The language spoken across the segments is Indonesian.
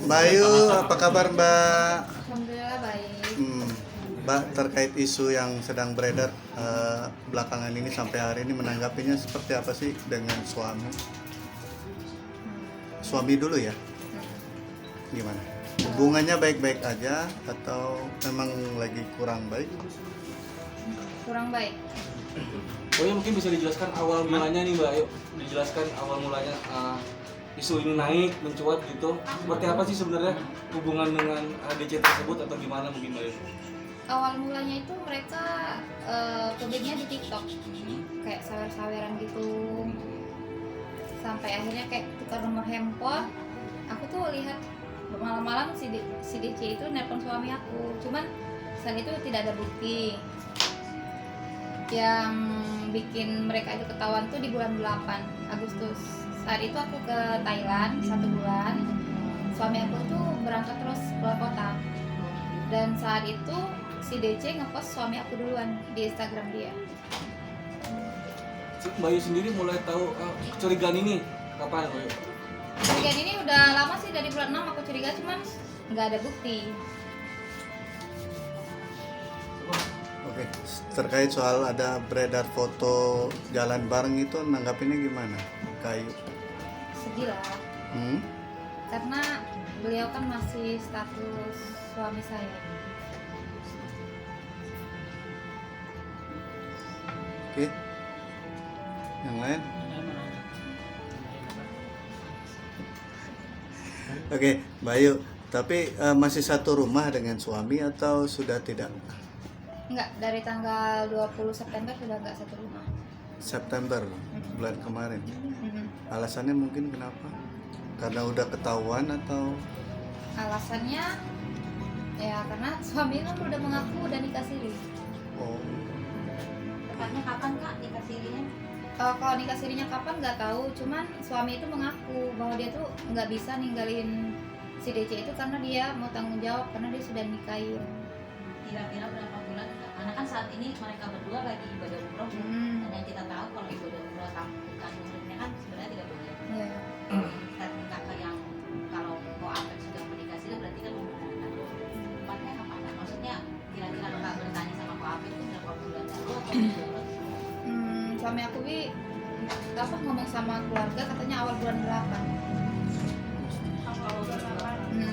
Mbak Ayu, apa kabar Mbak? Alhamdulillah baik. Mbak, terkait isu yang sedang beredar belakangan ini sampai hari ini menanggapinya seperti apa sih dengan suami? Suami dulu ya, gimana? Hubungannya baik-baik aja atau memang lagi kurang baik? Kurang baik. Oh ya, mungkin bisa dijelaskan awal mulanya nih Mbak, yuk dijelaskan awal mulanya isu ini naik, mencuat gitu. Seperti apa sih sebenarnya hubungan dengan DC tersebut atau gimana mungkin Mbak? Awal mulanya itu mereka publiknya di TikTok, kayak sawer-saweran gitu. Sampai akhirnya kayak tukar nomor handphone. Aku tuh lihat malam-malam si DC itu nelpon suami aku. Cuman saat itu tidak ada bukti. Yang bikin mereka itu ketahuan tuh di bulan 8 Agustus. Saat itu aku ke Thailand 1 bulan. Suami aku tuh berangkat terus keluar kota. Dan saat itu si DC ngepost suami aku duluan di Instagram dia. Mbak Yu sendiri mulai tahu kecurigaan ini kapan Mbak Yu? Kejadian ini udah lama sih, dari bulan 6 aku curiga, cuman nggak ada bukti. Oke, terkait soal ada beredar foto jalan bareng itu nanggapinnya gimana? Kayu? Sedih lah, karena beliau kan masih status suami saya. Oke, yang lain? Oke, Mbak Ayu, tapi masih satu rumah dengan suami atau sudah tidak? Enggak, dari tanggal 20 September sudah enggak satu rumah. September, bulan kemarin. Alasannya mungkin kenapa? Karena udah ketahuan atau? Alasannya ya karena suami kan udah mengaku udah nikah siri. Oh, Tepatnya kapan Kak nikah sirinya? Kalau nikah sirinya kapan nggak tahu, cuman suami itu mengaku bahwa dia tuh nggak bisa ninggalin si DC itu karena dia mau tanggung jawab, karena dia sudah nikahin. Kira-kira berapa bulan Kak? Karena kan saat ini mereka berdua lagi ibadah umroh. Dan yang kita tahu kalau ibadah umroh bukan muhrimnya kan sebenarnya tidak boleh. Iya. Statement Kakak yang kalau mau Apek sudah menikah siri berarti kan membenarkan. Tepatnya kapan Kak? Maksudnya kira-kira Kakak bertanya sama Ko Apek itu berapa bulan lalu atau Suami aku ngomong sama keluarga katanya awal bulan 8.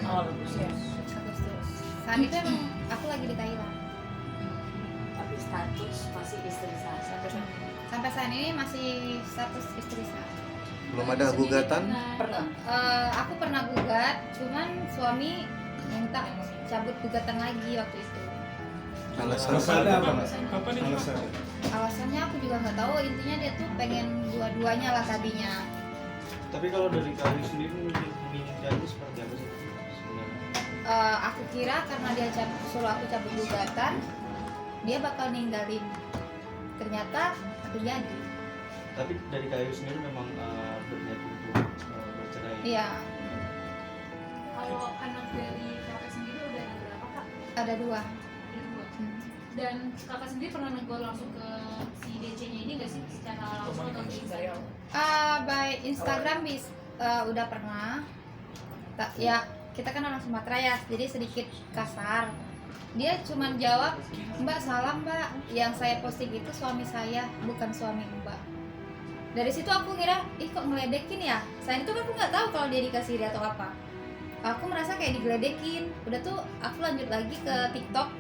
awal Agustus? Agustus. Saat itu emang aku lagi di Thailand. Tapi status masih istri saya. Sampai saat ini masih status istri sah. belum ada gugatan? Pernah. Aku pernah gugat, cuman suami minta cabut gugatan lagi waktu itu. Alasannya apa? Alasannya aku juga nggak tahu, intinya dia tuh pengen dua-duanya lah tadinya. Tapi kalau dari kalian sendiri menginginkannya seperti apa sih sebenarnya? Aku kira karena dia suruh aku cabut gugatan, dia bakal ninggalin. Ternyata aku jadi. Tapi dari kalian sendiri memang berniat untuk bercerai. Iya, Kalau anak dari kakak sendiri udah ada berapa kak? ada 2. Ada 2. Dan kakak sendiri pernah negor langsung ke si DC-nya ini nggak sih secara langsung atau di Instagram? By Instagram udah pernah. Ya kita kan orang Sumatera ya, jadi sedikit kasar. Dia cuma jawab, "Mbak salam mbak, yang saya posting itu suami saya, bukan suami mbak." Dari situ aku kira, kok ngeledekin ya. Selain itu aku nggak tahu kalau dia dikasih atau apa. Aku merasa kayak digeledekin. Udah tuh aku lanjut lagi ke TikTok.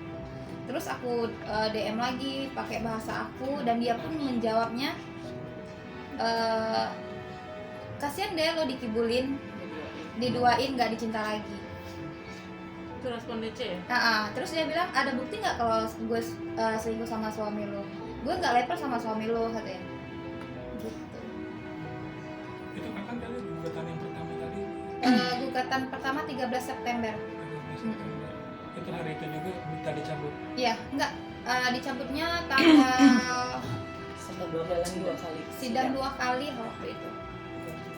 Terus aku DM lagi pakai bahasa aku, dan dia pun menjawabnya, kasihan deh lo dikibulin. diduain nggak dicinta lagi. Itu respon DC ya? Terus dia bilang ada bukti nggak kalau gue selingkuh sama suami lo? Gue nggak leper sama suami lo katanya. Gitu. Itu kapan kali gugatan yang pertama tadi? Gugatan pertama 13 September. 13 September. Itu hari itu juga minta dicabut. Iya, enggak. Dicabutnya tanggal sidang 2 kali waktu itu.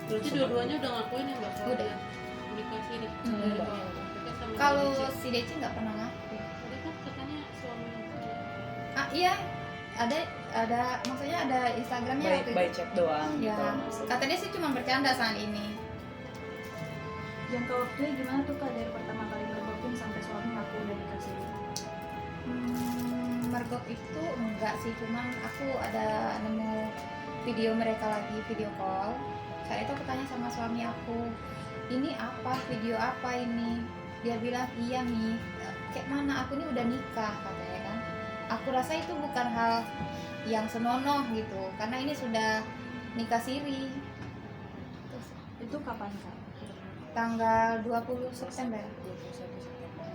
Berarti dua-duanya udah ngakuin ya Mbak? Udah. Menikah siri. Kalau si DC nggak pernah ngaku. Tadi kan katanya suami Iya, ada maksudnya ada Instagramnya waktu by itu. chat doang Ya, gitu. kata dia sih cuma bercanda saat ini. Jangka waktunya gimana tuh Kak dari pertama kali bergabung sampai suami aku udah dikasih? Mergok itu enggak sih, cuman aku ada nemu video mereka lagi video call. Saat itu aku tanya sama suami aku, ini apa, video apa ini? Dia bilang iya nih. Kayak mana, aku ini udah nikah katanya kan. Aku rasa itu bukan hal yang senonoh gitu, karena ini sudah nikah siri. Terus, Itu kapan Kak? tanggal 20 September.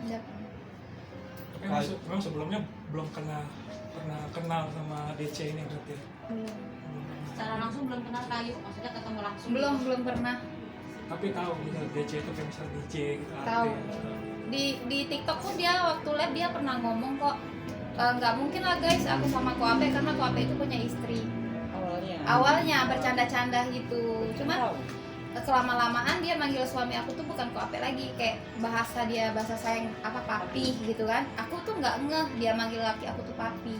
Ya. Tapi memang sebelumnya belum pernah kenal sama DC ini berarti. Secara langsung belum kenal kayu, maksudnya ketemu langsung. Belum pernah. Tapi tahu gitu DC itu kayak misal DJ gitu. Tahu. artis. Di TikTok pun dia waktu live dia pernah ngomong kok, nggak mungkin lah guys aku sama Koape karena Koape itu punya istri. Awalnya bercanda-canda gitu, cuman kelama-lamaan dia manggil suami aku tuh bukan Koape lagi, kayak bahasa sayang apa papi gitu kan. Aku tuh nggak ngeh dia manggil laki aku tuh papi.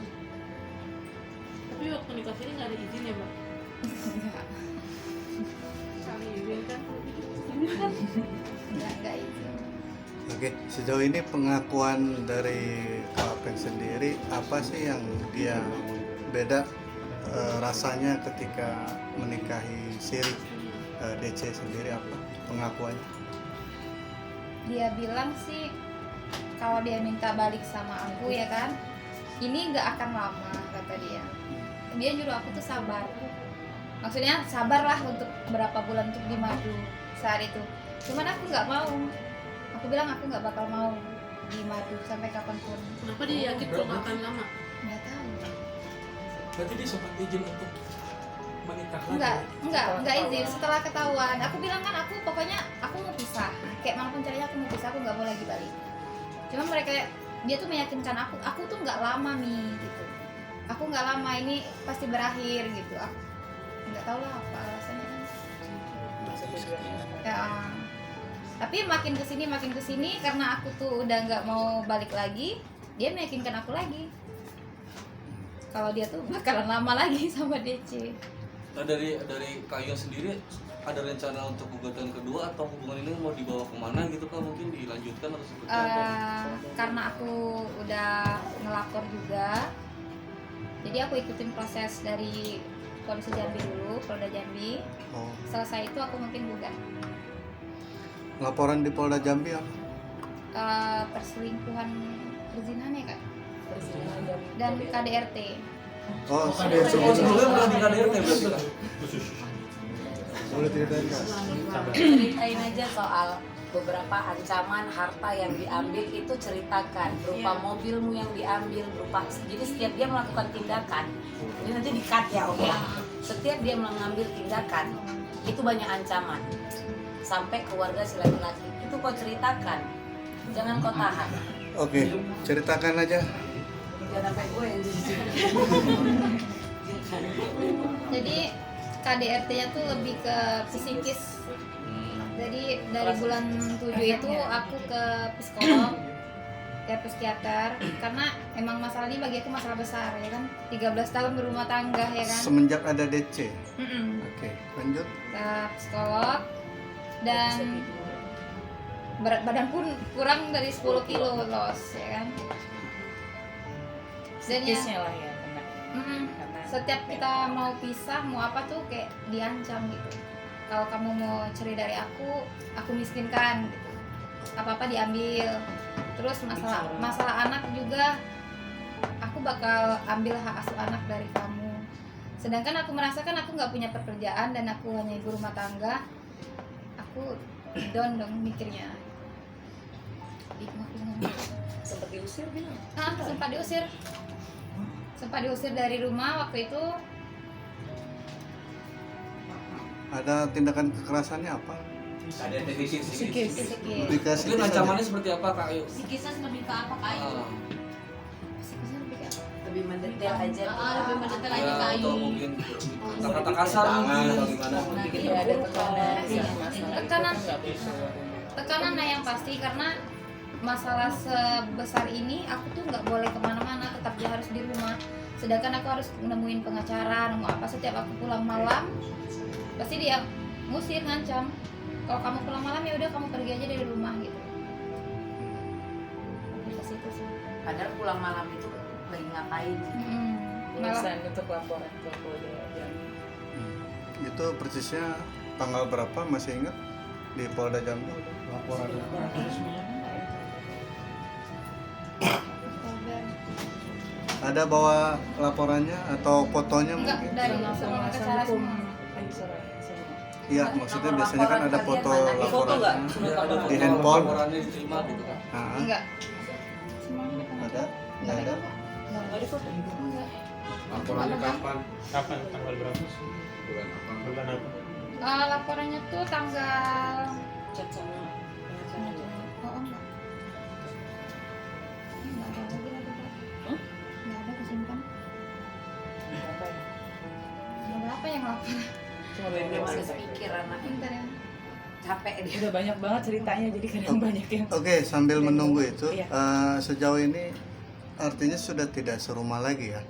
Tapi waktu nikah siri nggak ada izin ya Mbak? Kali izin kan? Nggak izin. Oke, sejauh ini pengakuan dari Koapeng sendiri apa sih yang dia beda rasanya ketika menikahi Siri? DC sendiri apa pengakuannya? Dia bilang sih kalau dia minta balik sama aku ya kan, ini nggak akan lama kata dia. Dia nyuruh aku tuh sabar, maksudnya sabarlah untuk berapa bulan untuk dimadu saat itu. Cuman aku nggak mau, aku bilang aku nggak bakal mau dimadu sampai kapanpun. Kenapa dia yakin kok nggak akan lama? Nggak tahu. Berarti dia sempat izin untuk menikah lagi. Enggak izin setelah ketahuan. Aku bilang kan aku pokoknya aku mau pisah, kayak manapun caranya aku mau pisah, aku nggak mau lagi balik. Cuman mereka, dia tuh meyakinkan aku tuh nggak lama nih gitu, aku nggak lama, ini pasti berakhir gitu. Aku nggak tahu lah apa alasannya ya. Tapi makin kesini karena aku tuh udah nggak mau balik lagi, dia meyakinkan aku lagi kalau dia tuh bakalan lama lagi sama DC. Nah dari Kayu sendiri ada rencana untuk gugatan kedua atau hubungan ini mau dibawa kemana gitu Kak? Mungkin dilanjutkan atau seperti apa? Karena aku udah ngelapor juga, jadi aku ikutin proses dari polisi Jambi dulu, Polda Jambi. Oh, Selesai itu aku mungkin gugat. laporan di Polda Jambi apa? Perselingkuhan berzina ya Kak, dan KDRT. Oh, Sebelumnya pernah di KDRT berarti Kak? boleh ceritain Kak? Ceritain aja soal beberapa ancaman harta yang diambil, itu ceritakan berupa mobilmu yang diambil, berupa, jadi setiap dia melakukan tindakan, ini nanti di-cut ya Om ya. Setiap dia mengambil tindakan itu banyak ancaman sampai keluarga si laki-laki. Itu kau ceritakan, jangan kau tahan. Oke, ceritakan aja. Jangan sampai gue yang Jadi KDRT-nya tuh lebih ke psikis. Jadi dari bulan 7 itu aku ke psikolog, ke psikiater, karena emang masalah ini bagi aku masalah besar ya kan. 13 tahun berumah tangga ya kan. Semenjak ada DC. Oke, lanjut. Ke psikolog dan berat badan pun kurang dari 10 kilo loss ya kan. Dan ya, psikisnya lah ya, kena. Karena setiap kita mau pisah mau apa tuh kayak diancam gitu. Kalau kamu mau cerai dari aku miskinkan gitu. Apa-apa diambil. Terus masalah anak juga, aku bakal ambil hak asuh anak dari kamu. Sedangkan aku merasakan aku nggak punya pekerjaan dan aku hanya ibu rumah tangga. Aku down dong mikirnya. Sempat diusir bilang. Sempat diusir dari rumah waktu itu. Ada tindakan kekerasannya apa? Ada defisit Psikis. Dikasih Mungkin saja. ancamannya seperti apa Kak Ayu? Psikisnya lebih ke apa Kak Ayu? Psikisnya lebih kayak apa? Lebih mendetail aja. Lebih mendetail aja Ya, Kak Ayu. atau mungkin kata-kata kasar mungkin atau gimana? Iya, ada tekanan. Tekanan lah yang pasti, karena masalah sebesar ini aku tuh nggak boleh kemana-mana, tetap dia harus di rumah. Sedangkan aku harus nemuin pengacara, nemu apa, setiap aku pulang malam pasti dia ngusir, ngancam. Kalau kamu pulang malam ya udah kamu pergi aja dari rumah gitu. Lebih ke situ sih. Padahal pulang malam itu lagi ngapain sih? Malah untuk laporan ke Polda Jambi. Itu persisnya tanggal berapa masih ingat di Polda Jambi laporannya? Ada bawa laporannya atau fotonya enggak mungkin? dari semua pengacara semua. Iya, maksudnya biasanya kan ada foto Foto nggak? laporannya Ya, ada di foto handphone. laporannya diterima gitu kan. Nah, Enggak. Semuanya ada? Nggak ada? Enggak ada foto. Enggak. Laporannya kapan? Kapan? Tanggal berapa sih? Bulan apa? Laporannya tuh tanggal Chat sama pengacara. Oh, enggak. Enggak ada lagi ada. Enggak ada kesimpan. Apa ya? Berapa yang lapor? Cuma dia masih pikir anaknya. Bentar ya. Capek dia. Udah banyak banget ceritanya, jadi kadang banyak yang Oke, sambil menunggu itu, Iya. sejauh ini artinya sudah tidak serumah lagi ya?